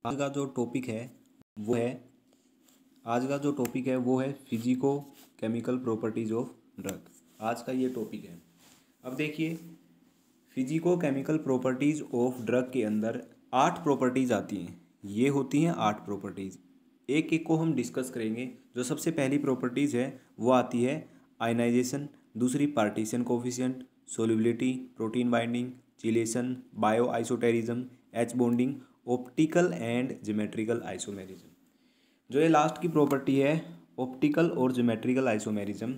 आज का जो टॉपिक है वो है आज का जो टॉपिक है वो है physico chemical properties of drug. आज का ये टॉपिक है। अब देखिए, physico chemical properties of drug के अंदर 8 प्रॉपर्टीज आती हैं। ये होती हैं 8 प्रॉपर्टीज। एक एक को हम डिस्कस करेंगे। जो सबसे पहली प्रॉपर्टीज है वो आती है आयनाइजेशन, दूसरी partition coefficient, solubility, protein binding, chelation, bio isosterism, H bonding, optical and geometrical isomerism. जो ये लास्ट की प्रॉपर्टी है ऑप्टिकल और ज्योमेट्रिकल आइसोमेरिज्म,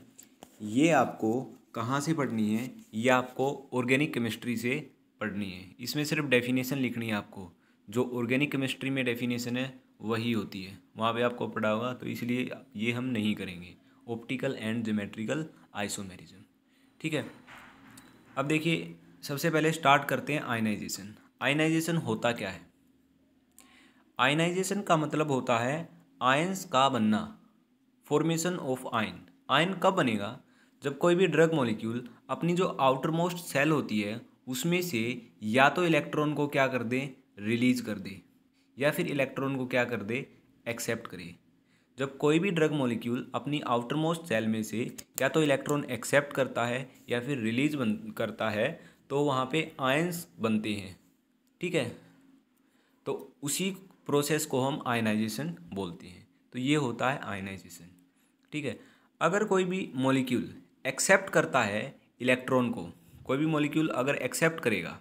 ये आपको कहाँ से पढ़नी है? ये आपको ऑर्गेनिक केमिस्ट्री से पढ़नी है। इसमें सिर्फ डेफिनेशन लिखनी है आपको। जो ऑर्गेनिक केमिस्ट्री में डेफिनेशन है वही होती है, वहाँ पे आपको पढ़ा होगा, तो इसलिए ये हम नहीं करेंगे। ऑप्टिकल एंड ज्योमेट्रिकल आइसोमेरिज्म, ठीक है। अब देखिए, सबसे पहले स्टार्ट करते हैं आयनाइजेशन। आयनाइजेशन होता क्या है? आयनाइजेशन का मतलब होता है आयंस का बनना, फॉर्मेशन ऑफ आयन। आयन कब बनेगा? जब कोई भी ड्रग मॉलिक्यूल अपनी जो आउटर मोस्ट सेल होती है उसमें से या तो इलेक्ट्रॉन को क्या कर दे, रिलीज कर दे, या फिर इलेक्ट्रॉन को क्या कर दे, एक्सेप्ट करे। जब कोई भी ड्रग मॉलिक्यूल अपनी आउटर मोस्ट सेल में से या तो इलेक्ट्रॉन एक्सेप्ट करता है या फिर रिलीज करता है, तो वहाँ पे आयंस बनते हैं, ठीक है। तो उसी प्रोसेस को हम आयनाइजेशन बोलते हैं। तो ये होता है आयनाइजेशन, ठीक है। अगर कोई भी मॉलिक्यूल एक्सेप्ट करता है इलेक्ट्रॉन को, कोई भी मॉलिक्यूल अगर एक्सेप्ट करेगा,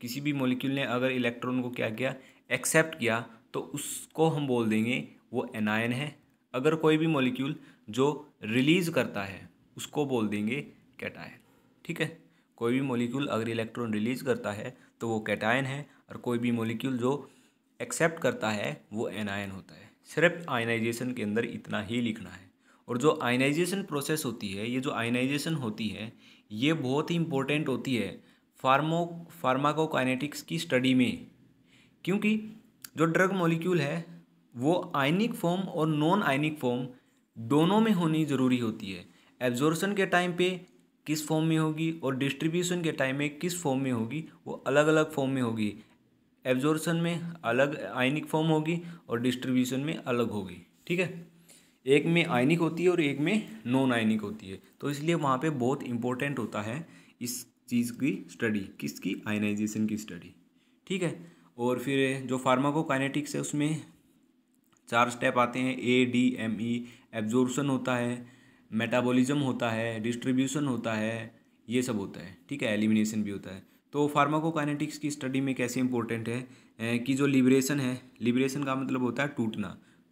किसी भी मॉलिक्यूल ने अगर इलेक्ट्रॉन को क्या किया, एक्सेप्ट किया, तो उसको हम बोल देंगे वो एनायन है। अगर कोई भी मॉलिक्यूल जो रिलीज करता है उसको बोल देंगे कैटायन, ठीक है। कोई भी मॉलिक्यूल अगर इलेक्ट्रॉन रिलीज करता है तो वो कैटायन है, और कोई भी मॉलिक्यूल जो एक्सेप्ट करता है वो एनायन होता है। सिर्फ आयनाइजेशन के अंदर इतना ही लिखना है। और जो आयनाइजेशन प्रोसेस होती है, ये जो आयनाइजेशन होती है ये बहुत ही इंपॉर्टेंट होती है फार्माकोकाइनेटिक्स की स्टडी में, क्योंकि जो ड्रग मॉलिक्यूल है वो आयनिक फॉर्म और नॉन आयनिक फॉर्म दोनों में होनी ज़रूरी होती है। एब्जॉर्प्शन के टाइम पे किस फॉर्म में होगी और डिस्ट्रीब्यूशन के टाइम में किस फॉर्म में होगी, वो अलग अलग फॉर्म में होगी। एब्जॉर्प्शन में अलग आयनिक फॉर्म होगी और डिस्ट्रीब्यूशन में अलग होगी, ठीक है। एक में आयनिक होती है और एक में नॉन आयनिक होती है। तो इसलिए वहाँ पे बहुत इंपॉर्टेंट होता है इस चीज़ की स्टडी, किसकी? आयनाइजेशन की स्टडी, ठीक है। और फिर जो फार्माकोकाइनेटिक्स है उसमें 4 स्टेप आते हैं, ADME। एब्जॉर्प्शन होता है, मेटाबॉलिज्म होता है, डिस्ट्रीब्यूशन होता है, ये सब होता है, ठीक है। एलिमिनेशन भी होता है। तो फार्माकोकाइनेटिक्स की स्टडी में कैसे इंपॉर्टेंट है कि जो लिबरेशन है, लिबरेशन का मतलब होता है टूटना।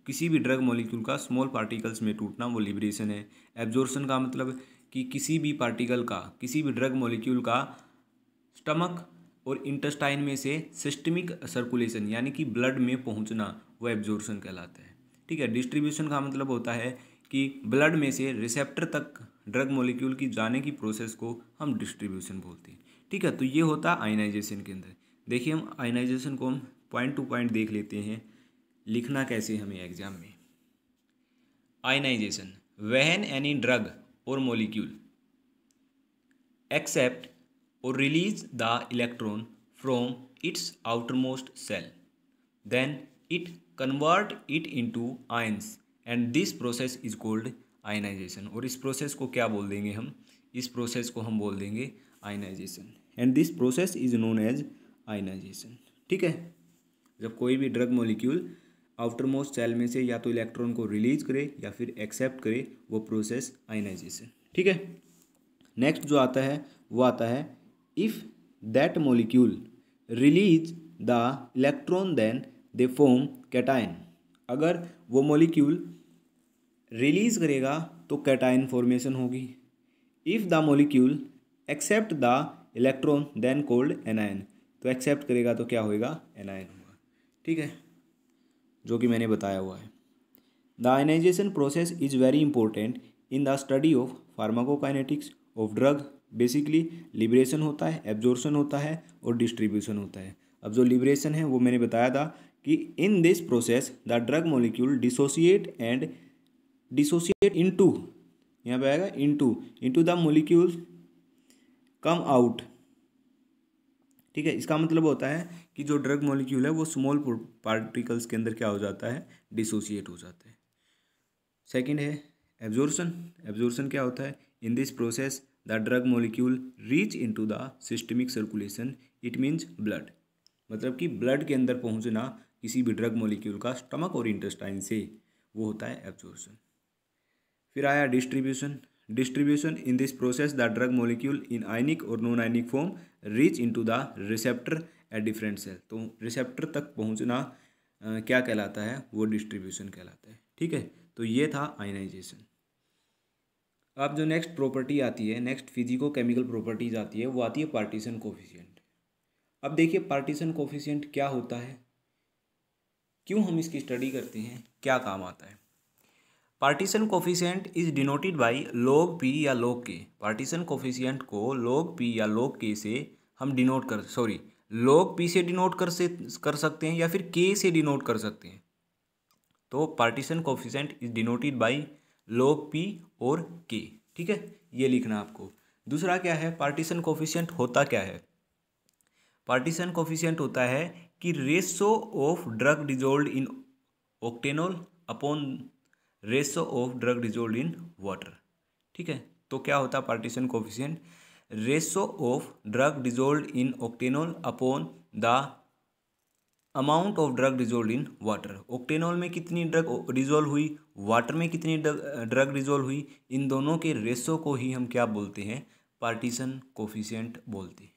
किसी भी ड्रग मॉलिक्यूल का स्मॉल पार्टिकल्स में टूटना, वो लिबरेशन है। एब्जॉर्प्शन का मतलब कि किसी भी पार्टिकल का, किसी भी ड्रग मॉलिक्यूल का स्टमक और इंटेस्टाइन में से सिस्टमिक सर्कुलेशन यानी कि ब्लड में पहुंचना, वो एब्जॉर्प्शन कहलाता है, ठीक है। डिस्ट्रीब्यूशन का मतलब होता है कि ब्लड में से रिसेप्टर तक ड्रग मॉलिक्यूल की जाने की प्रोसेस को हम डिस्ट्रीब्यूशन बोलते हैं, ठीक है। तो ये होता है आयनाइजेशन के अंदर। देखिए, हम आयनाइजेशन को हम पॉइंट टू पॉइंट देख लेते हैं, लिखना कैसे हमें एग्जाम में। आयनाइजेशन, व्हेन एनी ड्रग और molecule accept or release the electron from its outermost cell, then it convert it into ions and this process is called ionization। और इस प्रोसेस को क्या बोल देंगे हम? इस प्रोसेस को हम बोल देंगे ionisation, and this process is known as ionisation, ठीक है। जब कोई भी drug molecule outer most cell में से या तो इलेक्ट्रॉन को रिलीज करे या फिर एक्सेप्ट करे, वो प्रोसेस आयनाइजेशन, ठीक है। नेक्स्ट जो आता है वो आता है if that molecule release the electron then they form cation। अगर वो मॉलिक्यूल रिलीज करेगा तो कैटायन फॉर्मेशन होगी। If the molecule accept the electron then called anion. तो एक्सेप्ट करेगा तो क्या होएगा? एनायन होगा, ठीक है, जो कि मैंने बताया हुआ है। The ionisation process is very important in the study of pharmacokinetics of drug. Basically liberation होता है, एब्जॉर्प्शन होता है और डिस्ट्रीब्यूशन होता है। अब जो लिबरेशन है वो मैंने बताया था कि इन this process the drug molecule dissociate into, यहाँ पे आएगा into the molecule come out, ठीक है। इसका मतलब होता है कि कि जो ड्रग मॉलिक्यूल है वो स्मॉल पार्टिकल्स के अंदर क्या हो जाता है, डिसोसिएट हो जाता है। सेकंड है एब्जॉर्प्शन। एब्जॉर्प्शन क्या होता है, in this process the drug molecule reach into the systemic circulation, it means blood. मतलब कि ब्लड के अंदर पहुंचना किसी भी ड्रग मॉलिक्यूल का स्टमक और इंटेस्टाइन से, वो होता है एब्जॉर्प्शन। फिर आया distribution. Distribution in this process the drug molecule in ionic और non ionic form reach into the receptor at different cell. तो रिसेप्टर तक पहुंचना क्या कहलाता है, वो डिस्ट्रीब्यूशन कहलाता है। ठीक है, तो ये था आयनाइजेशन। अब जो नेक्स्ट प्रॉपर्टी आती है, नेक्स्ट फिजिको केमिकल प्रॉपर्टीज आती है, वो आती है पार्टीशन कोफिशिएंट। अब देखिए पार्टीशन कोफिशिएंट क्या होता है, क्यों हम इसकी स्टडी करते हैं, क्या काम आता है। Partition coefficient is denoted by log p या log k। पार्टीशन कोफिशिएंट को log p या log k से हम log p से डिनोट कर सकते हैं या फिर k से डिनोट कर सकते हैं। तो partition coefficient is denoted by log p और k। ठीक है, ये लिखना आपको। दूसरा क्या है, पार्टीशन कोफिशिएंट होता क्या है। पार्टीशन कोफिशिएंट होता है कि ratio of drug dissolve in octanol upon ratio of drug dissolve in water. ठीक है, तो क्या होता है partition coefficient, ratio of drug dissolve in octanol upon the amount of drug dissolve in water. Octanol में कितनी ड्रग डिजोल्व हुई, water में कितनी ड्रग डिजोल्व हुई, इन दोनों के रेशो को ही हम क्या बोलते हैं, पार्टीशन कोफिशिएंट बोलते हैं।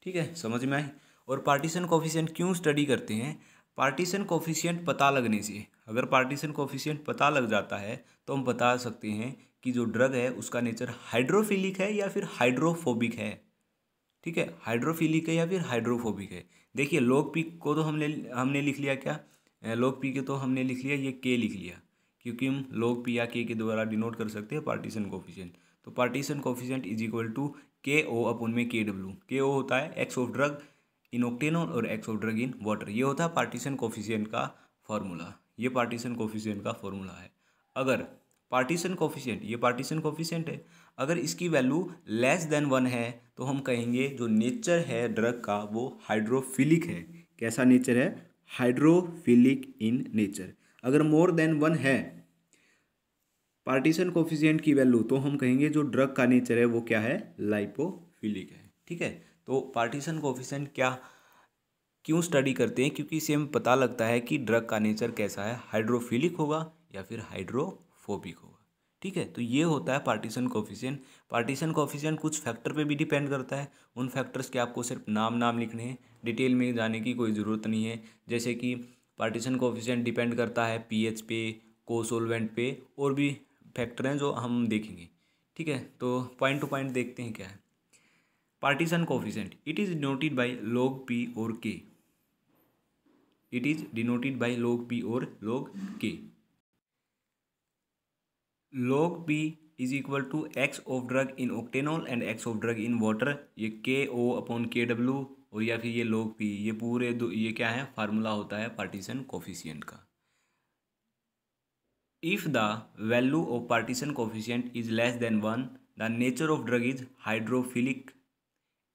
ठीक है, समझ में आई। और पार्टीशन कोफिशिएंट क्यों स्टडी करते हैं, पार्टीशन कोफिशिएंट पता लगने से, अगर पार्टीशन कोफिशिएंट पता लग जाता है तो हम बता सकते हैं कि जो ड्रग है उसका नेचर हाइड्रोफिलिक है या फिर हाइड्रोफोबिक है। ठीक है, हाइड्रोफिलिक है या फिर हाइड्रोफोबिक है। देखिए log p को तो हमने लिख लिया क्या, log p के तो हमने लिख लिया, ये k लिख लिया, क्योंकि हम log p या k के द्वारा डिनोट कर सकते हैं पार्टीशन कोफिशिएंट। तो partition coefficient is equal to KO upon में KW। KO होता है X of drug in octanol और X of drug in water. ये होता है पार्टीशन कोफिशिएंट का फॉर्मूला। ये पार्टीशन कोफिशिएंट का फॉर्मूला है। अगर पार्टीशन कोफिशिएंट, ये पार्टीशन कोफिशिएंट है, अगर इसकी वैल्यू लेस देन 1 है तो हम कहेंगे जो नेचर है ड्रग का वो हाइड्रोफिलिक है। कैसा नेचर है, हाइड्रोफिलिक इन नेचर। अगर मोर देन 1 है पार्टीशन कोफिशिएंट की वैल्यू, तो हम कहेंगे जो ड्रग का नेचर है वो क्या है, लाइपोफिलिक है। ठीक है, तो पार्टीशन कोफिशिएंट क्यों स्टडी करते हैं, क्योंकि इससे हमें पता लगता है कि ड्रग का नेचर कैसा है, हाइड्रोफिलिक होगा या फिर हाइड्रोफोबिक होगा। ठीक है, तो ये होता है पार्टीशन कोफिशिएंट। पार्टीशन कोफिशिएंट कुछ फैक्टर पे भी डिपेंड करता है, उन फैक्टर्स के आपको सिर्फ नाम लिखने हैं, डिटेल में जाने की कोई ज़रूरत नहीं है। जैसे कि पार्टीशन कोफिशिएंट डिपेंड करता है पीएच पे, कोसोल्वेंट पे, और भी फैक्टर हैं जो हम देखेंगे। ठीक है, तो पॉइंट टू पॉइंट देखते हैं क्या है। Partition coefficient it is denoted by log p और k। It is denoted by log p और log k। log p is equal to x of drug in octanol and x of drug in water. ये KO upon KW और या फिर ये log p, ये पूरे ये क्या है, फार्मूला होता है पार्टीशन कोफिशिएंट का। If the value of partition coefficient is less than 1 the nature of drug is hydrophilic.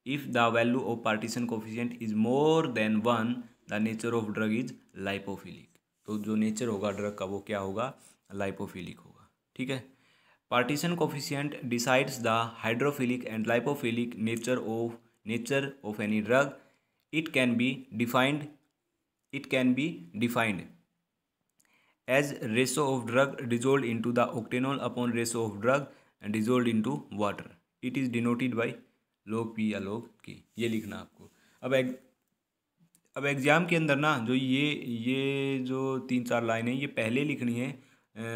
If the value of partition coefficient is more than 1 the nature of drug is lipophilic. तो जो nature होगा drug का वो क्या होगा, lipophilic होगा। ठीक है, partition coefficient decides the hydrophilic and lipophilic nature of any drug. It can be defined as ratio of drug dissolved into the octanol upon ratio of drug dissolved into water. It is denoted by log p या log k। ये लिखना आपको। अब exam के अंदर ना जो ये जो 3-4 लाइन है ये पहले लिखनी है,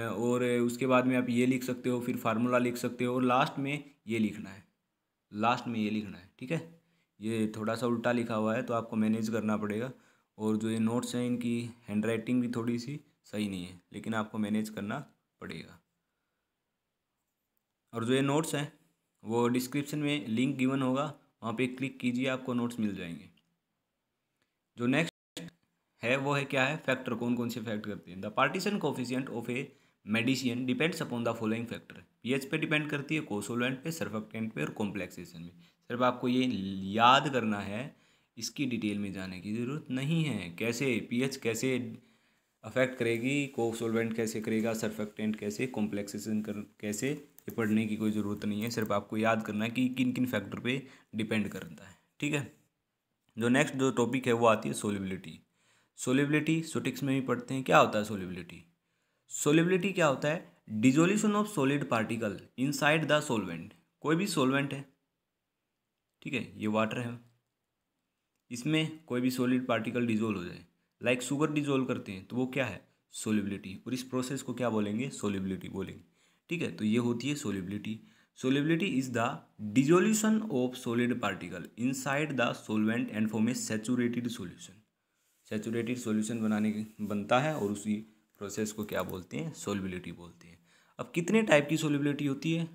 और उसके बाद में आप ये लिख सकते हो, फिर फार्मूला लिख सकते हो, और लास्ट में ये लिखना है, ठीक है। ये थोड़ा सा उल्टा लिखा हुआ है तो आपको मैनेज करना पड़ेगा, और जो ये नोट्स हैं इनकी हैंडराइटिंग भी थोड़ी सी सही नहीं है, लेकिन आपको मैनेज करना पड़ेगा। और जो ये नोट्स हैं वो डिस्क्रिप्शन में लिंक गिवन होगा, वहाँ पे क्लिक कीजिए, आपको नोट्स मिल जाएंगे। जो नेक्स्ट है वो है क्या है, फैक्टर। कौन कौन से फैक्ट करते हैं। The partition coefficient of a medicine depends upon the following factor. PH पे डिपेंड करती है, कोसोलेंट पे, सर्फेक्टेंट पे और कॉम्प्लेक्सेशन में। सिर्फ आपको ये याद करना है, इसकी डिटेल में जाने की ज़रूरत नहीं है। कैसे पीएच कैसे अफेक्ट करेगी, को सॉल्वेंट कैसे करेगा, सरफेक्टेंट कैसे, कॉम्प्लेक्सेशन कर कैसे, ये पढ़ने की कोई ज़रूरत नहीं है। सिर्फ आपको याद करना है कि किन किन फैक्टर पे डिपेंड करता है। ठीक है, जो नेक्स्ट जो टॉपिक है वो आती है सोलिबिलिटी। सोलिबिलिटी सोटिक्स में भी पढ़ते हैं। क्या होता है सोलिबिलिटी? सोलिबिलिटी क्या होता है? Dissolution of solid particle inside the solvent. कोई भी सॉल्वेंट है, ठीक है, ये वाटर है, इसमें कोई भी सॉलिड पार्टिकल डिजोल्व हो जाए, लाइक शुगर डिजोल्व करते हैं, तो वो क्या है? सोलिबिलिटी। और इस प्रोसेस को क्या बोलेंगे? सोलिबिलिटी बोलेंगे। ठीक है, तो ये होती है solubility. Solubility is the dissolution of solid particle inside the solvent and form A saturated solution. Saturated solution बनता है और उसी प्रोसेस को क्या बोलते हैं? सोलिबिलिटी बोलते हैं। अब कितने टाइप की सोलिबिलिटी होती है?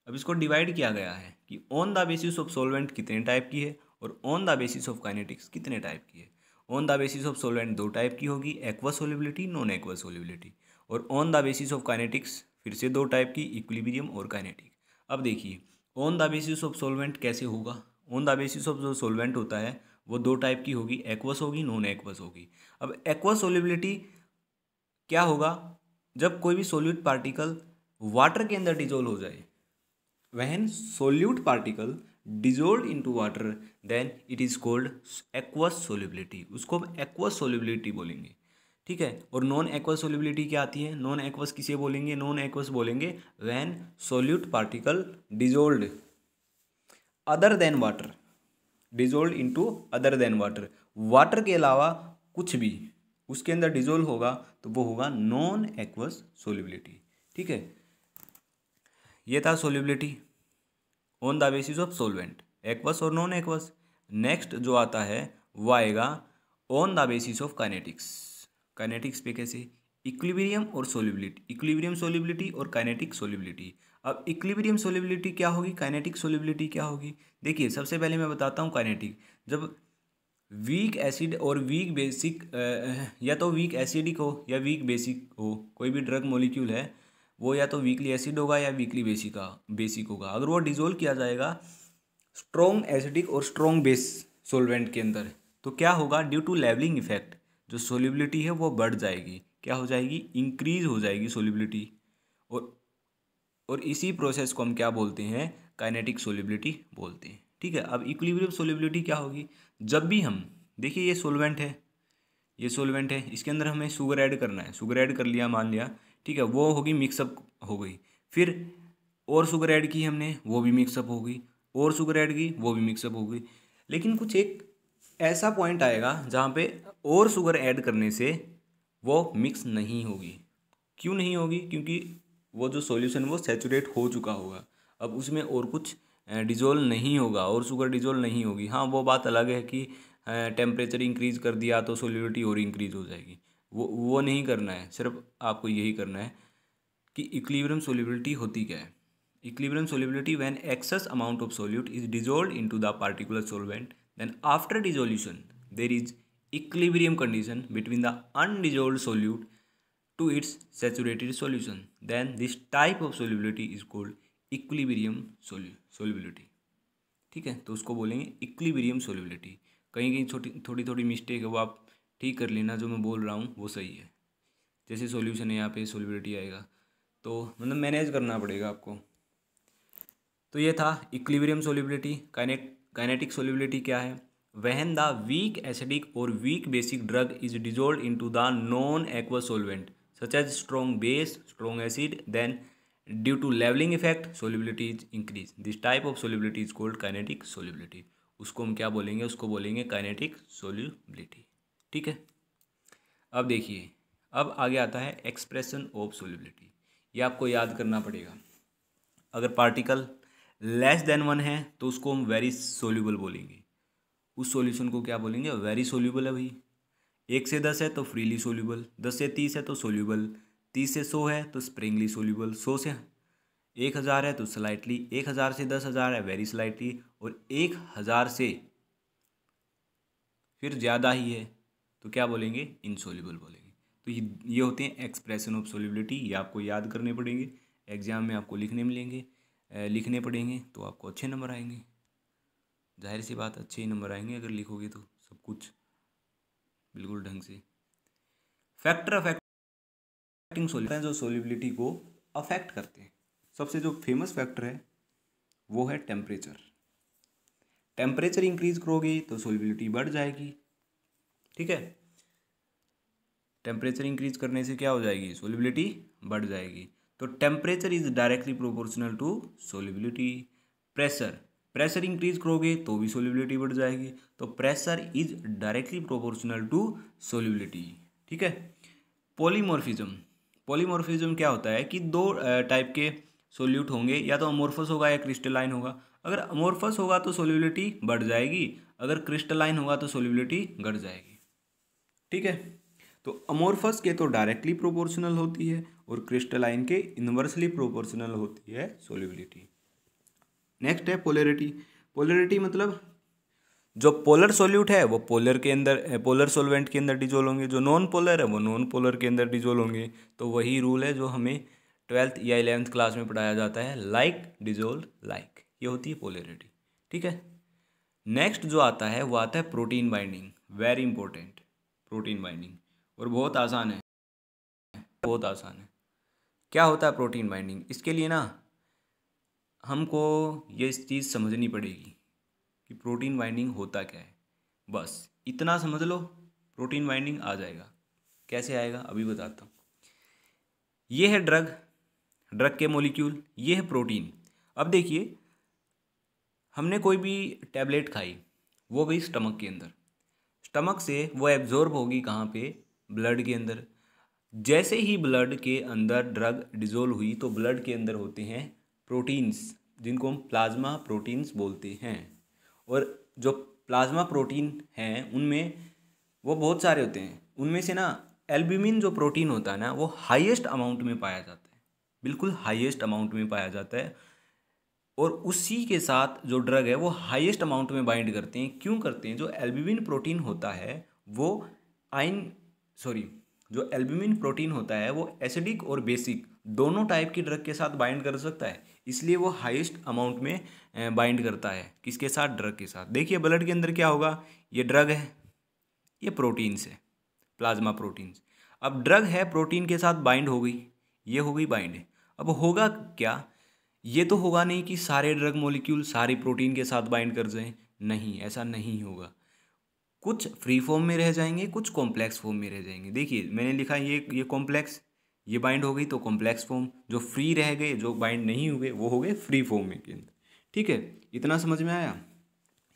अब इसको डिवाइड किया गया है कि on the basis of solvent कितने टाइप की है और on the basis of kinetics कितने टाइप की है। On the basis of solvent 2 type की होगी, aqueous solubility, non aqueous solubility. और on the basis of kinetics फिर से 2 टाइप की, इक्विलिब्रियम और काइनेटिक। अब देखिए on the basis of solvent कैसे होगा। ऑन द बेसिस ऑफ जो सॉल्वेंट होता है वो 2 टाइप की होगी, एक्वस होगी, नॉन एक्वस होगी। अब एक्वस सोलिबिलिटी क्या होगा? जब कोई भी सोल्यूट पार्टिकल वाटर के अंदर डिजोल्व हो जाए, when solute particle dissolved into water then it is called aqueous solubility। उसको हम aqueous solubility बोलेंगे। ठीक है, और नॉन एक्वस सोलिबिलिटी क्या आती है? नॉन एक्वस किसे बोलेंगे? नॉन एक्वस बोलेंगे when solute particle dissolved other than water, dissolve into other than water, water के अलावा कुछ भी उसके अंदर डिजोल्व होगा तो वो होगा नॉन एक्वस सोलिबिलिटी। ठीक है, ये था solubility on the basis of solvent, aqueous और नॉन एक्वस। नेक्स्ट जो आता है वो आएगा on the basis of kinetics. Kinetics पे कैसे? इक्विलिब्रियम और सोलिबिलिटी, इक्विलिब्रियम सोलिबिलिटी और काइनेटिक सोलिबिलिटी। अब इक्विलिब्रियम सोलिबिलिटी क्या होगी, काइनेटिक सोलिबिलिटी क्या होगी? देखिए सबसे पहले मैं बताता हूँ काइनेटिक। जब वीक एसिड और वीक बेसिक, या तो वीक एसिडिक हो या वीक बेसिक हो, कोई भी ड्रग मॉलिक्यूल है वो या तो वीकली एसिड होगा या वीकली बेसिक होगा। अगर वो डिजोल्व किया जाएगा स्ट्रॉन्ग एसिडिक और स्ट्रॉन्ग बेस सॉल्वेंट के अंदर, तो क्या होगा? ड्यू टू लेवलिंग इफेक्ट जो सोलिबिलिटी है वो बढ़ जाएगी। क्या हो जाएगी? इंक्रीज हो जाएगी सोलिबिलिटी। और इसी प्रोसेस को हम क्या बोलते हैं? काइनेटिक सोलिबिलिटी बोलते हैं। ठीक है, अब इक्विलिब्रियम सोलिबिलिटी क्या होगी? जब भी हम देखिए ये सॉल्वेंट है, ये सॉल्वेंट है, इसके अंदर हमें शुगर ऐड करना है, शुगर ऐड कर लिया मान लिया, ठीक है, वो होगी मिक्सअप हो गई। फिर और शुगर ऐड की हमने, वो भी मिक्सअप हो गई, और शुगर ऐड की वो भी मिक्सअप हो गई। लेकिन कुछ एक ऐसा पॉइंट आएगा जहाँ पे और शुगर ऐड करने से वो मिक्स नहीं होगी। क्यों नहीं होगी? क्योंकि वो जो सॉल्यूशन वो सैचुरेट हो चुका होगा, अब उसमें और कुछ डिजोल्व नहीं होगा और शुगर डिजोल्व नहीं होगी। हाँ वो बात अलग है कि टेम्परेचर इंक्रीज़ कर दिया तो सोलिबिलिटी और इंक्रीज़ हो जाएगी, वो नहीं करना है। सिर्फ आपको यही करना है कि इक्विलिब्रियम सोलिबिलिटी होती क्या है। Equilibrium solubility when excess amount of solute is dissolved into the particular solvent then after dissolution there is equilibrium condition between the undissolved solute to its saturated solution, then this type of solubility is called equilibrium solubility। ठीक है, तो उसको बोलेंगे equilibrium solubility. कहीं कहीं थोड़ी थोड़ी mistake है वो आप ठीक कर लेना, जो मैं बोल रहा हूँ वो सही है। जैसे सॉल्यूशन है यहाँ पे सोलिबिलिटी आएगा, तो मतलब मैनेज करना पड़ेगा आपको। तो ये था इक्विलिब्रियम सोलिबिलिटी। काइनेटिक सोलिबिलिटी क्या है? व्हेन द वीक एसिडिक और weak basic drug is dissolve into the non aqueous solvent such as strong base, strong acid, then due to leveling effect solubility is increase। This type of solubility is called kinetic solubility। उसको हम क्या बोलेंगे? उसको बोलेंगे kinetic solubility। ठीक है, अब देखिए अब आगे आता है एक्सप्रेशन ऑफ सोलिबिलिटी। ये आपको याद करना पड़ेगा। अगर पार्टिकल लेस देन 1 है तो उसको हम वेरी सोल्यूबल बोलेंगे। उस सॉल्यूशन को क्या बोलेंगे? वेरी सोल्यूबल है भाई। 1 से 10 है तो फ्रीली सोल्यूबल, 10 से 30 है तो सोल्यूबल, 30 से 100 है तो स्प्रिंगली सोल्यूबल, 100 से 1000 है तो स्लाइटली, 1000 से 10,000 है वेरी स्लाइटली, और 1000 से फिर ज़्यादा ही है तो क्या बोलेंगे? इनसोल्यूबल बोलेंगे। तो ये होते हैं एक्सप्रेशन ऑफ सोल्यूबिलिटी। ये आपको याद करने पड़ेंगे, एग्जाम में आपको लिखने पड़ेंगे, तो आपको अच्छे नंबर आएंगे। जाहिर सी बात अच्छे ही नंबर आएंगे अगर लिखोगे तो सब कुछ बिल्कुल ढंग से। फैक्टर अफेक्टिंग सोल्यूशन जो सोल्यूबिलिटी को अफेक्ट करते हैं, सबसे जो फेमस फैक्टर है वो है टेम्परेचर। टेम्परेचर इंक्रीज करोगे तो सोल्यूबिलिटी बढ़ जाएगी, ठीक है। टेम्परेचर इंक्रीज करने से क्या हो जाएगी, सोल्यूबिलिटी बढ़ जाएगी। तो temperature is directly proportional to solubility. Pressure increase करोगे तो भी सोल्यूबिलिटी बढ़ जाएगी, तो pressure is directly proportional to solubility, ठीक है। पॉलीमॉर्फिज्म क्या होता है कि दो टाइप के सोल्यूट होंगे, या तो अमोर्फस होगा या क्रिस्टलाइन होगा। अगर अमोर्फस होगा तो सोल्यूबिलिटी बढ़ जाएगी, अगर क्रिस्टलाइन होगा तो सोल्यूबिलिटी घट जाएगी, ठीक है। तो अमोर्फस के तो डायरेक्टली प्रोपोर्शनल होती है और क्रिस्टलाइन के इन्वर्सली प्रोपोर्शनल होती है सोल्यूबिलिटी। नेक्स्ट है पोलरिटी मतलब जो पोलर सोल्यूट है वो पोलर सोलवेंट के अंदर डिजोल्व होंगे, जो नॉन पोलर है वो नॉन पोलर के अंदर डिजोल्व होंगे। तो वही रूल है जो हमें 12th या 11th क्लास में पढ़ाया जाता है, लाइक डिजोल्व लाइक, ये होती है पोलरिटी, ठीक है। नेक्स्ट जो आता है वो आता है protein binding, very important protein binding, और बहुत आसान है। क्या होता है प्रोटीन बाइंडिंग, इसके लिए ना हमको ये चीज़ समझनी पड़ेगी कि प्रोटीन बाइंडिंग होता क्या है। बस इतना समझ लो, प्रोटीन बाइंडिंग आ जाएगा। कैसे आएगा अभी बताता हूँ। ये है ड्रग के मॉलिक्यूल, ये है प्रोटीन। अब देखिए, हमने कोई भी टैबलेट खाई, वो गई स्टमक के अंदर, स्टमक से वो एब्जॉर्ब होगी कहाँ पे, ब्लड के अंदर। जैसे ही ब्लड के अंदर ड्रग डिजोल्व हुई तो ब्लड के अंदर होते हैं प्रोटीन्स, जिनको हम प्लाज्मा प्रोटीन्स बोलते हैं। और जो प्लाज्मा प्रोटीन हैं उनमें वो बहुत सारे होते हैं, उनमें से ना एल्ब्यूमिन जो प्रोटीन होता है ना वो हाईएस्ट अमाउंट में पाया जाता है, बिल्कुल हाईएस्ट अमाउंट में पाया जाता है। और उसी के साथ जो ड्रग है वो हाईएस्ट अमाउंट में बाइंड करते हैं। क्यों करते हैं, जो एल्ब्यूमिन प्रोटीन होता है वो जो एल्ब्यूमिन प्रोटीन होता है वो एसिडिक और बेसिक दोनों टाइप की ड्रग के साथ बाइंड कर सकता है, इसलिए वो हाईएस्ट अमाउंट में बाइंड करता है। किसके साथ, ड्रग के साथ। देखिए ब्लड के अंदर क्या होगा, ये ड्रग है, ये प्रोटीन्स है, प्लाज्मा प्रोटीन्स। अब ड्रग है, प्रोटीन के साथ बाइंड हो गई, ये हो गई बाइंड। अब होगा क्या, ये तो होगा नहीं कि सारे ड्रग मॉलिक्यूल सारे प्रोटीन के साथ बाइंड कर जाएं, नहीं, ऐसा नहीं होगा। कुछ फ्री फॉर्म में रह जाएंगे, कुछ कॉम्प्लेक्स फॉर्म में रह जाएंगे। देखिए मैंने लिखा ये कॉम्प्लेक्स, ये बाइंड हो गई तो कॉम्प्लेक्स फॉर्म, जो फ्री रह गए जो बाइंड नहीं हुए वो हो गए फ्री फॉर्म में के अंदर, ठीक है। इतना समझ में आया,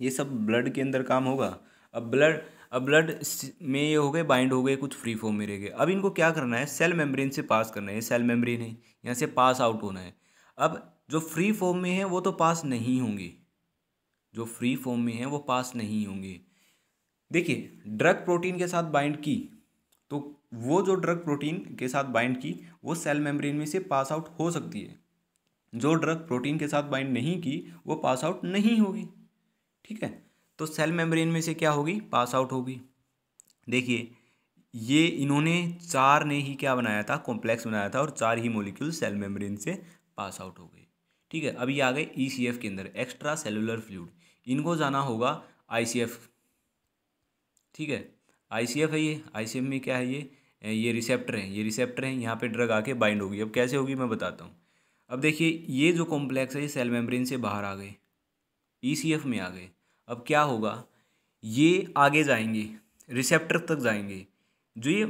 ये सब ब्लड के अंदर काम होगा। अब ब्लड में ये हो गए बाइंड हो गए, कुछ फ्री फॉर्म में रह गए। अब इनको क्या करना है, सेल मेम्ब्रेन से पास करना है, ये सेल मेम्ब्रेन है, यहाँ से पास आउट होना है। अब जो फ्री फॉर्म में है वो तो पास नहीं होंगे, जो फ्री फॉर्म में है वो पास नहीं होंगे। देखिए ड्रग प्रोटीन के साथ बाइंड की तो वो जो ड्रग प्रोटीन के साथ बाइंड की वो सेल मेम्ब्रेन में से पास आउट हो सकती है, जो ड्रग प्रोटीन के साथ बाइंड नहीं की वो पास आउट नहीं होगी, ठीक है। तो सेल मेम्ब्रेन में से क्या होगी, पास आउट होगी। देखिए ये इन्होंने चार ने ही क्या बनाया था, कॉम्प्लेक्स बनाया था, और चार ही मॉलिक्यूल सेल मेम्ब्रेन से पास आउट हो गए, ठीक है। अभी आ गए ईसीएफ के अंदर, एक्स्ट्रा सेलुलर फ्लूइड, इनको जाना होगा आईसीएफ, ठीक है। आईसीएफ है ये, आईसीएफ में क्या है, ये रिसेप्टर है, ये रिसेप्टर है, यहाँ पे ड्रग आके बाइंड होगी। अब कैसे होगी मैं बताता हूँ। अब देखिए ये जो कॉम्प्लेक्स है ये सेल मेम्ब्रेन से बाहर आ गए, ईसीएफ में आ गए। अब क्या होगा, ये आगे जाएंगे, रिसेप्टर तक जाएंगे। जो ये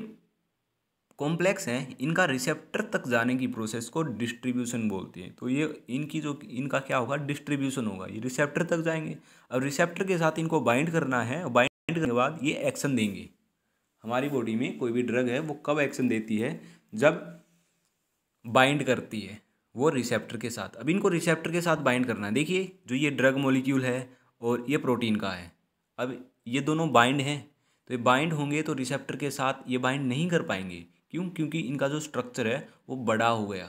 कॉम्प्लेक्स हैं इनका रिसेप्टर तक जाने की प्रोसेस को डिस्ट्रीब्यूशन बोलते हैं। तो ये इनका क्या होगा, डिस्ट्रीब्यूशन होगा, ये रिसेप्टर तक जाएंगे। अब रिसेप्टर के साथ इनको बाइंड करना है, बाइंड करने के बाद ये एक्शन देंगे। हमारी बॉडी में कोई भी ड्रग है वो कब एक्शन देती है, जब बाइंड करती है वो रिसेप्टर के साथ। अब इनको रिसेप्टर के साथ बाइंड करना है। देखिए जो ये ड्रग मॉलिक्यूल है और ये प्रोटीन का है, अब ये दोनों बाइंड हैं, तो ये बाइंड होंगे तो रिसेप्टर के साथ ये बाइंड नहीं कर पाएंगे। क्यों, क्योंकि इनका जो स्ट्रक्चर है वो बड़ा हो गया।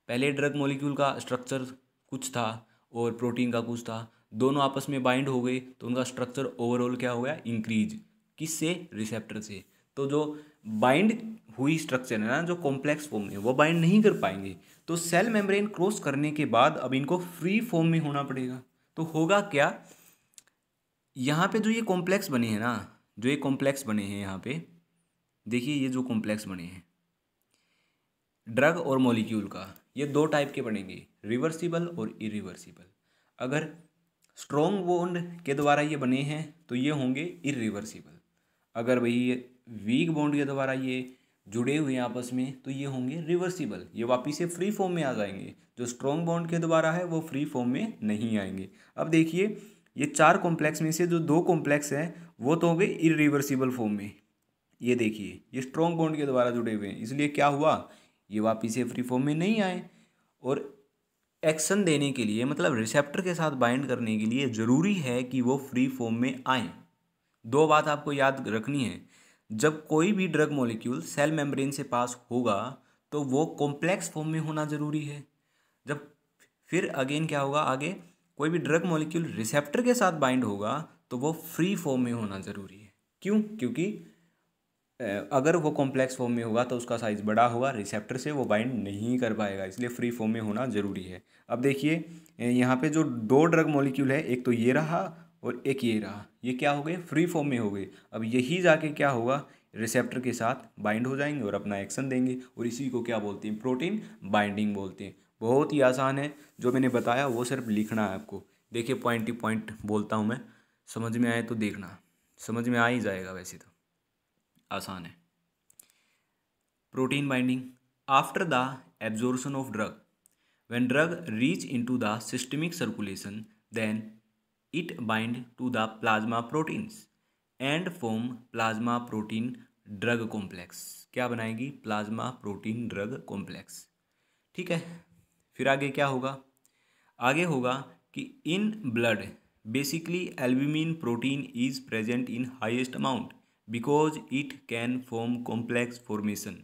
पहले ड्रग मॉलिक्यूल का स्ट्रक्चर कुछ था और प्रोटीन का कुछ था, दोनों आपस में बाइंड हो गए तो उनका स्ट्रक्चर ओवरऑल क्या हो गया, इंक्रीज। किससे, रिसेप्टर से। तो जो बाइंड हुई स्ट्रक्चर है ना, जो कॉम्प्लेक्स फॉर्म में, वो बाइंड नहीं कर पाएंगे। तो सेल मेम्ब्रेन क्रॉस करने के बाद अब इनको फ्री फॉर्म में होना पड़ेगा। तो होगा क्या, यहाँ पे जो ये कॉम्प्लेक्स बने हैं ना, जो ये कॉम्प्लेक्स बने हैं यहाँ पे देखिए, ये जो कॉम्प्लेक्स बने हैं ड्रग और मॉलिक्यूल का, ये दो टाइप के बनेंगे, रिवर्सिबल और इरिवर्सिबल। अगर स्ट्रॉन्ग बॉन्ड के द्वारा ये बने हैं तो ये होंगे इरिवर्सिबल। अगर भाई ये वीक बॉन्ड के द्वारा ये जुड़े हुए हैं आपस में तो ये होंगे रिवर्सिबल, ये वापिस से फ्री फॉर्म में आ जाएंगे। जो स्ट्रॉन्ग बॉन्ड के द्वारा है वो फ्री फॉर्म में नहीं आएंगे। अब देखिए, ये चार कॉम्प्लेक्स में से जो दो कॉम्प्लेक्स हैं वो तो हो गए इरिवर्सिबल फॉर्म में। ये देखिए, ये स्ट्रॉन्ग बॉन्ड के द्वारा जुड़े हुए हैं, इसलिए क्या हुआ, ये वापिस से फ्री फॉर्म में नहीं आए। और एक्शन देने के लिए, मतलब रिसेप्टर के साथ बाइंड करने के लिए ज़रूरी है कि वो फ्री फॉर्म में आए। दो बात आपको याद रखनी है, जब कोई भी ड्रग मॉलिक्यूल सेल मेम्ब्रेन से पास होगा तो वो कॉम्प्लेक्स फॉर्म में होना ज़रूरी है। जब फिर अगेन क्या होगा, आगे कोई भी ड्रग मॉलिक्यूल रिसेप्टर के साथ बाइंड होगा तो वो फ्री फॉर्म में होना ज़रूरी है। क्यों? क्योंकि अगर वो कॉम्प्लेक्स फॉर्म में होगा तो उसका साइज़ बड़ा होगा, रिसेप्टर से वो बाइंड नहीं कर पाएगा, इसलिए फ्री फॉर्म में होना ज़रूरी है। अब देखिए, यहाँ पे जो दो ड्रग मॉलिक्यूल है, एक तो ये रहा और एक ये रहा, ये क्या हो गए, फ्री फॉर्म में हो गए। अब यही जाके क्या होगा, रिसेप्टर के साथ बाइंड हो जाएंगे और अपना एक्शन देंगे, और इसी को क्या बोलते हैं, प्रोटीन बाइंडिंग बोलते हैं। बहुत ही आसान है, जो मैंने बताया वो सिर्फ लिखना है आपको। देखिए, पॉइंट टू पॉइंट बोलता हूँ मैं, समझ में आए तो देखना, समझ में आ ही जाएगा, वैसे तो आसान है। Protein binding after the absorption of drug, when drug reach into the systemic circulation then it bind to the plasma proteins and form plasma protein drug complex. क्या बनाएगी, प्लाज्मा प्रोटीन ड्रग कॉम्प्लेक्स। ठीक है, फिर आगे क्या होगा, आगे होगा कि in blood basically albumin protein is present in highest amount because it can form complex formation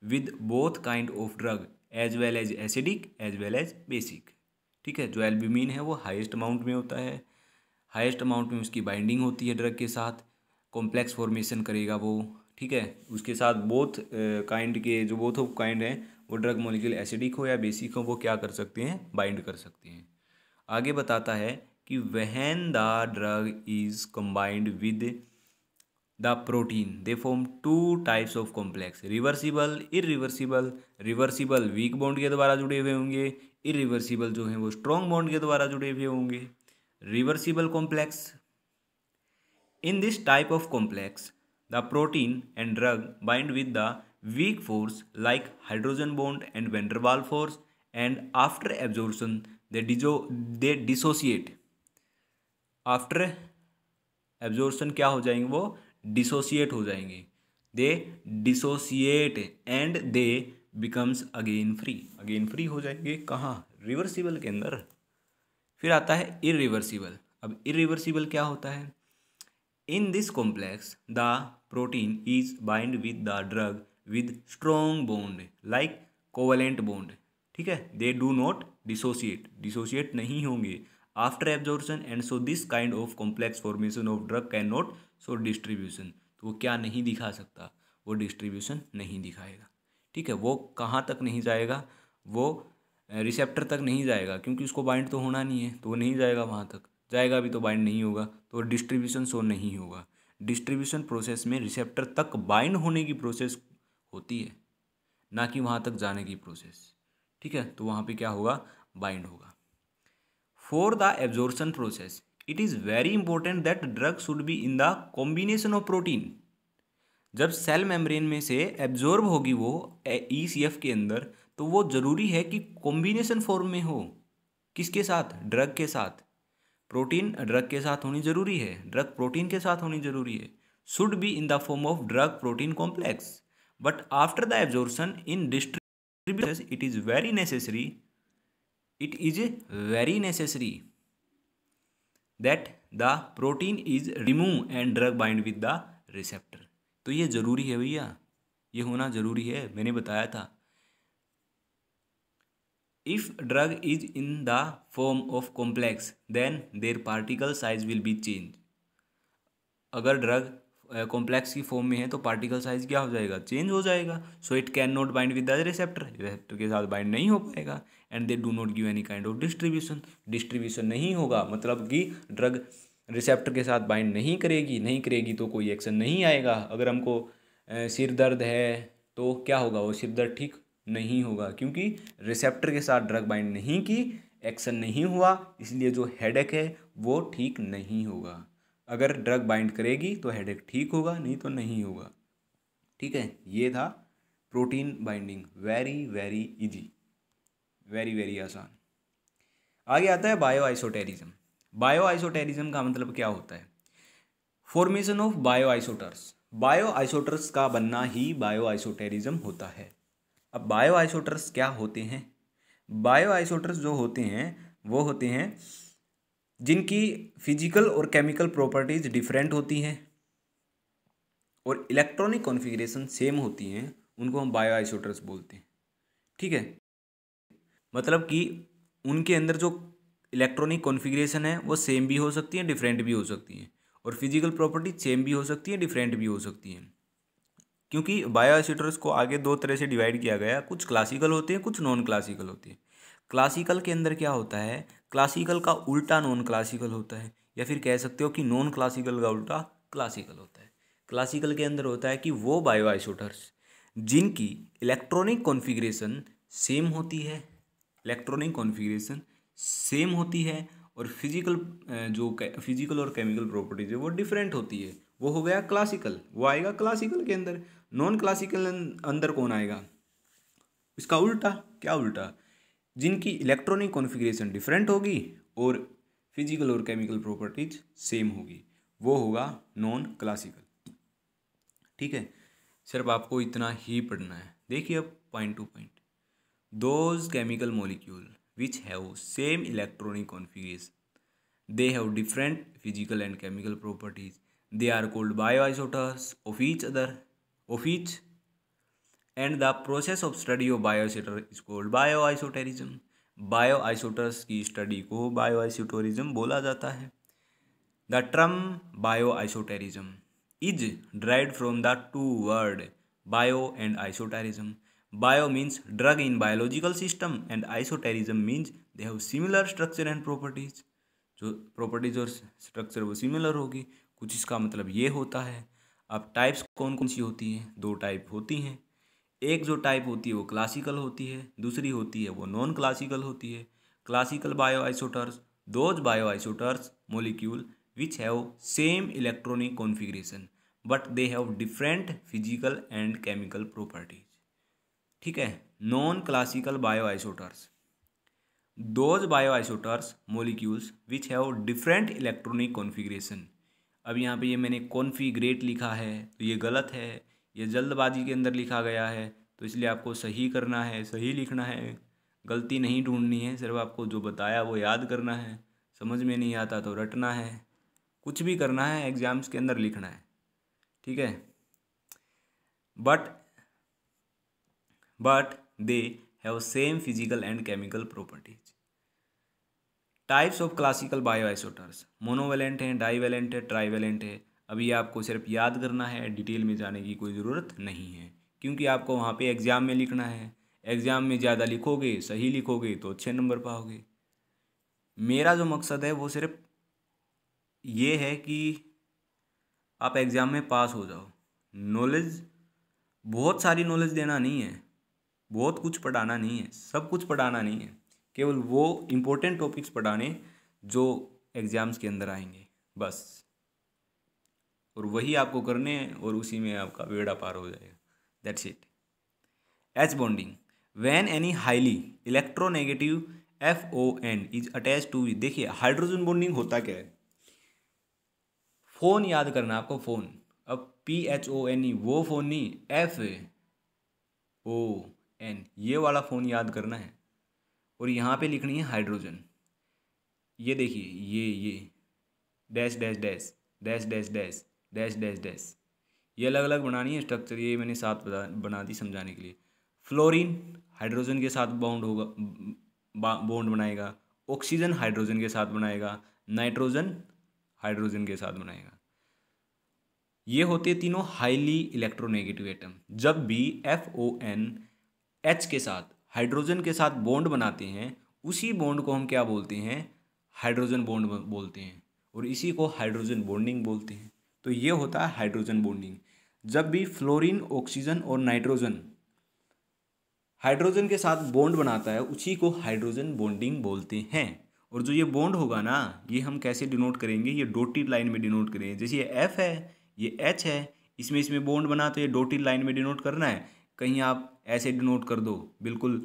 with both kind of drug as well as acidic as well as basic. ठीक है, जो एल्ब्यूमिन है वो हाईएस्ट अमाउंट में होता है, highest amount में उसकी बाइंडिंग होती है ड्रग के साथ, कॉम्प्लेक्स फॉर्मेशन करेगा वो। ठीक है, उसके साथ बोथ काइंड के, जो बोथ ऑफ काइंड हैं वो ड्रग मॉलिक्यूल एसिडिक हो या बेसिक हो, वो क्या कर सकते हैं, बाइंड कर सकते हैं। आगे बताता है कि when the drug is combined with the protein they form two types of complex, reversible irreversible. Reversible weak bond के द्वारा जुड़े हुए होंगे, इरिवर्सिबल जो हैं वो स्ट्रॉन्ग बॉन्ड के द्वारा जुड़े हुए होंगे। Reversible complex, in this type of complex the protein and drug bind with the weak force like hydrogen bond and van der Waals force, and after absorption they dissociate। After absorption क्या हो जाएंगे, वो dissociate हो जाएंगे, they dissociate and they becomes again free, again free हो जाएंगे। कहाँ, reversible के अंदर। फिर आता है इरिवर्सिबल। अब इरिवर्सिबल क्या होता है, in this complex the protein is bind with the drug with strong bond like covalent bond. ठीक है, they do not dissociate, dissociate नहीं होंगे after absorption, and so this kind of complex formation of drug can not so distribution. तो वो क्या नहीं दिखा सकता, वो डिस्ट्रीब्यूशन नहीं दिखाएगा। ठीक है, वो कहाँ तक नहीं जाएगा, वो रिसेप्टर तक नहीं जाएगा, क्योंकि उसको बाइंड तो होना नहीं है, तो वो नहीं जाएगा वहाँ तक, जाएगा भी तो बाइंड नहीं होगा, तो डिस्ट्रीब्यूशन शो नहीं होगा। डिस्ट्रीब्यूशन प्रोसेस में रिसेप्टर तक बाइंड होने की प्रोसेस होती है, ना कि वहाँ तक जाने की प्रोसेस। ठीक है, तो वहाँ पे क्या होगा, बाइंड होगा। For the absorption process it is very important that drug should be in the combination of protein. जब सेल मेम्ब्रेन में से एब्जॉर्ब होगी वो ECF के अंदर, तो वो ज़रूरी है कि कॉम्बिनेशन फॉर्म में हो। किसके साथ, ड्रग के साथ। प्रोटीन ड्रग के साथ होनी जरूरी है, ड्रग प्रोटीन के साथ होनी जरूरी है, should be in the form of drug protein complex. But after the absorption in distribution it is very necessary, it is very necessary that the protein is removed and drug bind with the receptor। तो ये ज़रूरी है भैया, ये होना ज़रूरी है, मैंने बताया था। If drug is in the form of complex then their particle size will be change. अगर ड्रग कॉम्प्लेक्स की फॉर्म में है तो पार्टिकल साइज क्या हो जाएगा, चेंज हो जाएगा। So it can not bind with the receptor, receptor के साथ बाइंड नहीं हो पाएगा, and they do not give any kind of distribution, distribution नहीं होगा, मतलब कि ड्रग रिसेप्टर के साथ बाइंड नहीं करेगी तो कोई एक्शन नहीं आएगा। अगर हमको सिर दर्द है तो क्या होगा, वो सिर दर्द ठीक नहीं होगा, क्योंकि रिसेप्टर के साथ ड्रग बाइंड नहीं की, एक्शन नहीं हुआ, इसलिए जो हेडेक है वो ठीक नहीं होगा। अगर ड्रग बाइंड करेगी तो हेडेक ठीक होगा, नहीं तो नहीं होगा। ठीक है, ये था protein binding. Very very easy, very very आसान। आगे आता है बायो आइसोटेरिज्म। बायो आइसोटेरिज्म का मतलब क्या होता है? Formation of bio isosteres. Bio isosteres का बनना ही बायो आइसोटेरिज्म होता है। अब बायो आइसोटर्स क्या होते हैं? बायो आइसोटर्स जो होते हैं वो होते हैं जिनकी फिजिकल और केमिकल प्रॉपर्टीज डिफरेंट होती हैं और इलेक्ट्रॉनिक कॉन्फ़िगरेशन सेम होती हैं, उनको हम बायो आइसोटर्स बोलते हैं। ठीक है, मतलब कि उनके अंदर जो इलेक्ट्रॉनिक कॉन्फ़िगरेशन है वो सेम भी हो सकती है, डिफरेंट भी हो सकती हैं, और फिजिकल प्रॉपर्टी सेम भी हो सकती है, डिफरेंट भी हो सकती हैं। क्योंकि बायो आइसोटर्स को आगे दो तरह से डिवाइड किया गया, कुछ क्लासिकल होते हैं, कुछ नॉन क्लासिकल होते हैं। क्लासिकल के अंदर क्या होता है, क्लासिकल का उल्टा नॉन क्लासिकल होता है, या फिर कह सकते हो कि नॉन क्लासिकल का उल्टा क्लासिकल होता है। क्लासिकल के अंदर होता है कि वो बायो आइसोटर्स जिनकी इलेक्ट्रॉनिक कॉन्फ़िगरेशन सेम होती है, इलेक्ट्रॉनिक कॉन्फ़िगरेशन सेम होती है, और फिजिकल और केमिकल प्रॉपर्टीज है वो डिफरेंट होती है, वो हो गया क्लासिकल, वो आएगा क्लासिकल के अंदर। नॉन क्लासिकल अंदर कौन आएगा? इसका उल्टा। क्या उल्टा? जिनकी इलेक्ट्रॉनिक कॉन्फ़िगरेशन डिफरेंट होगी और फिजिकल और केमिकल प्रॉपर्टीज सेम होगी, वो होगा नॉन क्लासिकल। ठीक है, सिर्फ आपको इतना ही पढ़ना है। देखिए अब point to point. Those chemical molecule which have same electronic configuration, they have different physical and chemical properties, they are called bioisotopes of each, and the process of study of bioisoter is called bioisoterism. Bioisosteres की study को bioisosterism बोला जाता है। The term bioisosterism is derived from the two word bio and isoterism. Bio means drug in biological system and isoterism means they have similar structure and properties. जो properties और structure वो similar होगी, कुछ इसका मतलब ये होता है। अब टाइप्स कौन कौन सी होती हैं? दो टाइप होती हैं। एक जो टाइप होती है वो क्लासिकल होती है, दूसरी होती है वो नॉन क्लासिकल होती है। Classical bio isosteres, those bio isosteres molecule which have same electronic configuration but they have different physical and chemical properties. ठीक है, non classical bioisosteres, those bioisosteres molecules which have different electronic configuration. अब यहाँ पे ये मैंने कॉन्फ़िगरेट लिखा है तो ये गलत है, ये जल्दबाजी के अंदर लिखा गया है, तो इसलिए आपको सही करना है, सही लिखना है, गलती नहीं ढूंढनी है। सिर्फ आपको जो बताया वो याद करना है, समझ में नहीं आता तो रटना है, कुछ भी करना है, एग्जाम्स के अंदर लिखना है। ठीक है, but they have same physical and chemical properties. Types of classical bioisosteres, monovalent है, डाईवेलेंट है, ट्राईवेलेंट है। अभी आपको सिर्फ याद करना है, डिटेल में जाने की कोई ज़रूरत नहीं है, क्योंकि आपको वहाँ पे एग्ज़ाम में लिखना है। एग्ज़ाम में ज़्यादा लिखोगे, सही लिखोगे तो अच्छे नंबर पाओगे। मेरा जो मकसद है वो सिर्फ ये है कि आप एग्ज़ाम में पास हो जाओ। नॉलेज, बहुत सारी नॉलेज देना नहीं है, बहुत कुछ पढ़ाना नहीं है, सब कुछ पढ़ाना नहीं है, केवल वो इम्पोर्टेंट टॉपिक्स पढ़ाने जो एग्ज़ाम्स के अंदर आएंगे बस, और वही आपको करने हैं और उसी में आपका बेड़ा पार हो जाएगा। That's it. H bonding, when any highly electronegative FON is attach to, देखिए हाइड्रोजन बॉन्डिंग होता क्या है, फ़ोन याद करना आपको, फ़ोन। अब PHONE वो फ़ोन नहीं, FON ये वाला फ़ोन याद करना है, और यहाँ पे लिखनी है हाइड्रोजन। ये देखिए, ये dash dash dash dash dash dash dash dash dash, ये अलग अलग बनानी है स्ट्रक्चर, ये मैंने साथ बना दी समझाने के लिए। फ्लोरीन हाइड्रोजन के साथ बॉन्ड होगा, बॉन्ड बनाएगा। ऑक्सीजन हाइड्रोजन के साथ बनाएगा, नाइट्रोजन हाइड्रोजन के साथ बनाएगा। ये होते तीनों हाईली इलेक्ट्रोनेगेटिव एटम। जब भी FON H के साथ हाइड्रोजन के साथ बॉन्ड बनाते हैं, उसी बॉन्ड को हम क्या बोलते हैं? हाइड्रोजन बॉन्ड बोलते हैं। और इसी को हाइड्रोजन बॉन्डिंग बोलते हैं। तो ये होता है हाइड्रोजन बॉन्डिंग। जब भी फ्लोरीन, ऑक्सीजन और नाइट्रोजन हाइड्रोजन के साथ बॉन्ड बनाता है उसी को हाइड्रोजन बॉन्डिंग बोलते हैं। और जो ये बॉन्ड होगा ना, ये हम कैसे डिनोट करेंगे, ये डॉटेड लाइन में डिनोट करेंगे। जैसे ये एफ है, ये एच है, इसमें बॉन्ड बना तो ये डॉटेड लाइन में डिनोट करना है। कहीं आप ऐसे डिनोट कर दो बिल्कुल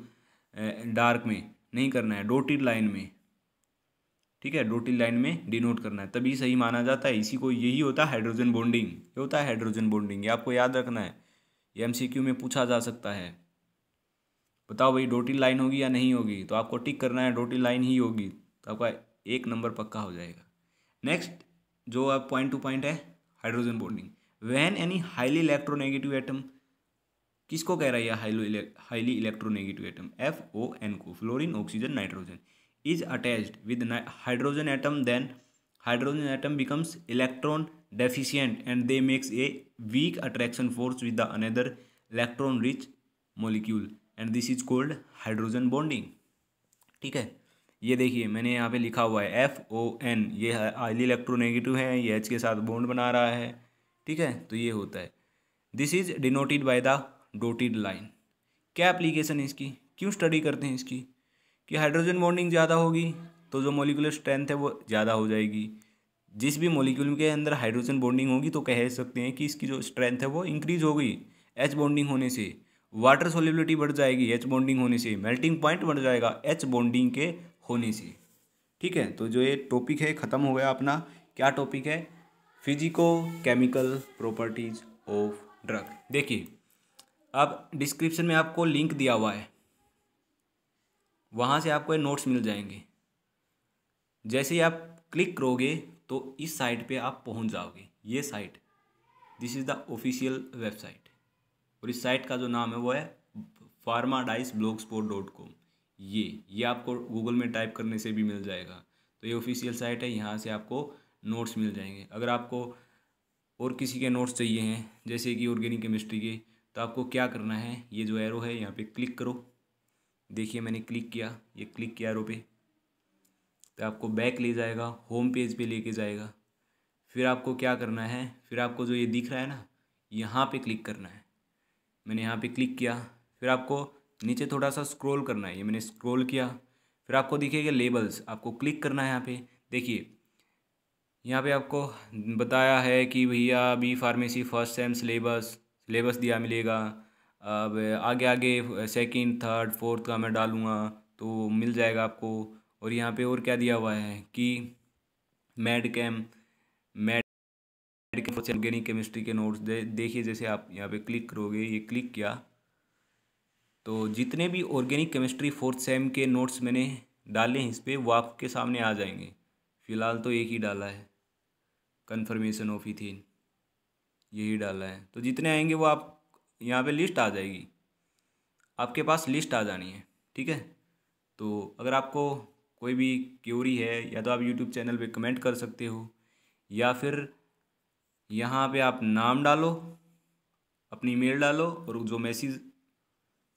डार्क में नहीं करना है, डॉटेड लाइन में, ठीक है, डॉटेड लाइन में डिनोट करना है, तभी सही माना जाता है। इसी को, यही होता है हाइड्रोजन बॉन्डिंग। ये होता है हाइड्रोजन बॉन्डिंग, ये आपको याद रखना है, ये एमसीक्यू में पूछा जा सकता है। बताओ भाई डॉटेड लाइन होगी या नहीं होगी, तो आपको टिक करना है डॉटेड लाइन ही होगी, तो आपका 1 नंबर पक्का हो जाएगा। नेक्स्ट जो आप पॉइंट टू पॉइंट है, hydrogen bonding. When any highly electronegative atom, किसको कह रहा है यह हाईली इलेक्ट्रोनेगेटिव एटम, FON को, fluorine, oxygen, nitrogen, is attached with hydrogen atom, then hydrogen atom becomes electron deficient and they makes a weak attraction force with the another electron rich molecule and this is called hydrogen bonding. ठीक है, ये देखिए मैंने यहाँ पे लिखा हुआ है FON, ये हाईली इलेक्ट्रोनेगेटिव है, ये H के साथ बॉन्ड बना रहा है। ठीक है, तो ये होता है, this is denoted by the dotted line. क्या एप्लीकेशन है इसकी, क्यों स्टडी करते हैं इसकी, कि हाइड्रोजन बॉन्डिंग ज़्यादा होगी तो जो मॉलिक्यूलर स्ट्रेंथ है वो ज़्यादा हो जाएगी। जिस भी मॉलिक्यूल के अंदर हाइड्रोजन बॉन्डिंग होगी तो कह सकते हैं कि इसकी जो स्ट्रेंथ है वो इंक्रीज होगी H बॉन्डिंग होने से। वाटर सोल्युबिलिटी बढ़ जाएगी H बॉन्डिंग होने से, मेल्टिंग पॉइंट बढ़ जाएगा H बॉन्डिंग के होने से। ठीक है, तो जो ये टॉपिक है ख़त्म हो गया अपना। क्या टॉपिक है, physico chemical properties of drug. देखिए अब डिस्क्रिप्शन में आपको लिंक दिया हुआ है, वहाँ से आपको ये नोट्स मिल जाएंगे। जैसे ही आप क्लिक करोगे तो इस साइट पे आप पहुँच जाओगे। ये site, this is the official website, और इस साइट का जो नाम है वो है pharmadiceblogspot.com। ये आपको गूगल में टाइप करने से भी मिल जाएगा। तो ये ऑफिशियल साइट है, यहाँ से आपको नोट्स मिल जाएंगे। अगर आपको और किसी के नोट्स चाहिए हैं जैसे कि ऑर्गेनिक केमिस्ट्री के, तो आपको क्या करना है, ये जो एरो है यहाँ पे क्लिक करो। देखिए मैंने क्लिक किया, ये क्लिक किया एरो पे, तो आपको बैक ले जाएगा, होम पेज पे लेके जाएगा। फिर आपको क्या करना है, फिर आपको जो ये दिख रहा है ना, यहाँ पे क्लिक करना है। मैंने यहाँ पे क्लिक किया, फिर आपको नीचे थोड़ा सा स्क्रॉल करना है, ये मैंने स्क्रॉल किया। फिर आपको दिखेगा लेबल्स, आपको क्लिक करना है यहाँ पे। देखिए यहाँ पे आपको बताया है कि भैया अभी फार्मेसी फर्स्ट सेम सिलेबस दिया मिलेगा। अब आगे आगे सेकंड थर्ड फोर्थ का मैं डालूँगा तो मिल जाएगा आपको। और यहाँ पे और क्या दिया हुआ है कि मैड ऑर्गेनिक केमिस्ट्री के नोट्स देखिए। जैसे आप यहाँ पे क्लिक करोगे, ये क्लिक किया तो जितने भी ऑर्गेनिक केमिस्ट्री फोर्थ सेम के नोट्स मैंने डाले हैं इस पर, वो आपके सामने आ जाएंगे। फ़िलहाल तो एक ही डाला है, कन्फर्मेशन ऑफ इथीन, यही डाला है। तो जितने आएंगे वो आप यहाँ पे लिस्ट आ जाएगी, आपके पास लिस्ट आ जानी है। ठीक है, तो अगर आपको कोई भी क्यूरी है या तो आप यूट्यूब चैनल पे कमेंट कर सकते हो, या फिर यहाँ पे आप नाम डालो, अपनी ईमेल डालो, और जो मैसेज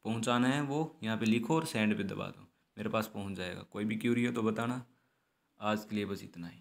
पहुँचाना है वो यहाँ पे लिखो और सेंड पे दबा दो, मेरे पास पहुँच जाएगा। कोई भी क्यूरी हो तो बताना। आज के लिए बस इतना ही।